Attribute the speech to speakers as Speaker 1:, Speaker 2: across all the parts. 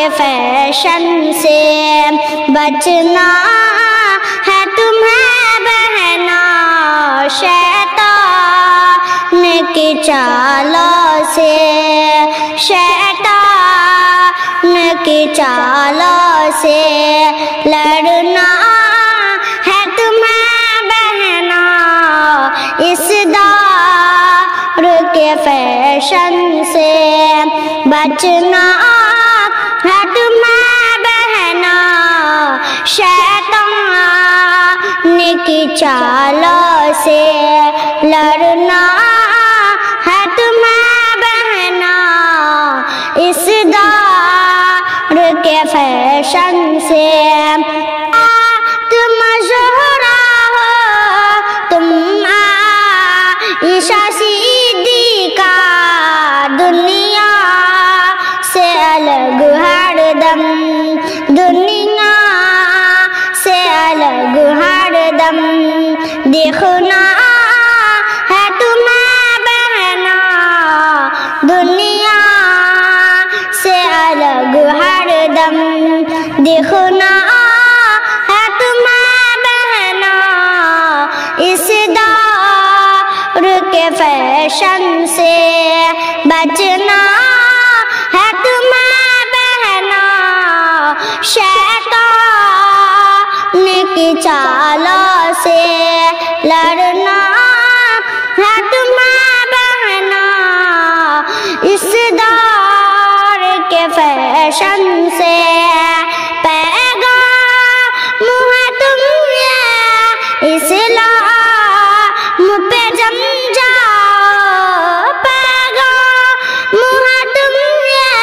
Speaker 1: کے فیشن سے بچنا ہے تمہیں بہنا شیطان کی چالوں سے شیطان کی چالوں سے لڑنا ہے تمہیں بہنا اس دور کے فیشن سے بچنا ہے تمہیں بہنا شیطان کی چالوں سے لڑنا ہے تمہیں بہنا اس دور کے فیشن سے تم زہرا ہو تم عائشہ صدیقہ دنیا سے الگ ہر دم دنیا سے الگ ہر دم دیکھنا ہے تمہیں بہنا دنیا سے الگ ہر دم دیکھنا ہے تمہیں بہنا اس دور کے فیشن سے بچنا ہے تمہیں بہنا شیطان کی چالوں سے لڑنا ہے تمہیں بہنا اس دور کے فیشن سے پیغام ہے تم یہ اسلام پہ جم جاؤ پیغام ہے تم یہ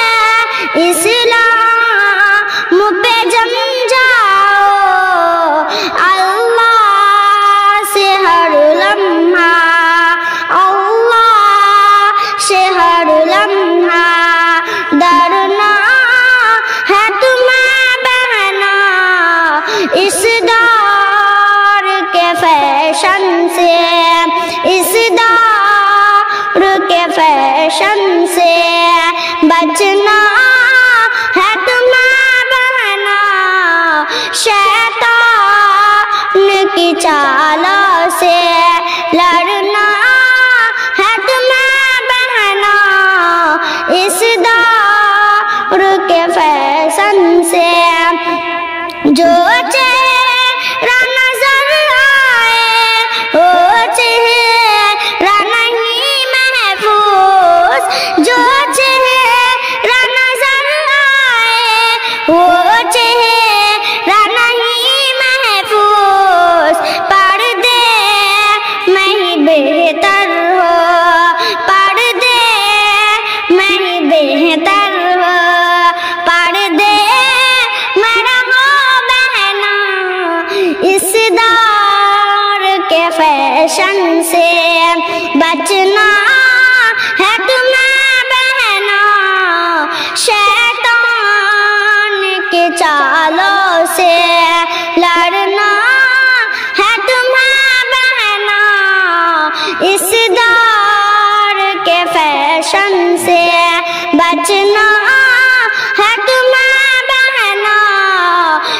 Speaker 1: اسلام پہ جم جاؤ اللہ سے ہر لمحہ اللہ سے ہر لمحہ ڈرنا ہے تمہیں بہنا اس دور کے فیشن سے اس دور کے فیشن سے بچنا ہے تمہیں بہنا شیطان کی چالوں سے لڑنا ہے تمہیں بہنا اس دور کے فیشن سے جو چہرہ نظر آئے وہ چہرہ نہیں محفوظ جو چہرہ نظر آئے وہ چہرہ نہیں محفوظ پردے میں ہی بہتر ہو پردے میں ہی بہتر ہو پردے میں رہو بہنا اس دور کے فیشن سے بچنا ہے تمہیں بہنا شیطان کی چالوں سے لڑنا ہے تمہیں بہنا اس دور کے فیشن سے بچنا ہے تمہیں بہنا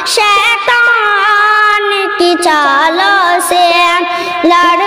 Speaker 1: شیطان کی چالوں سے لڑنا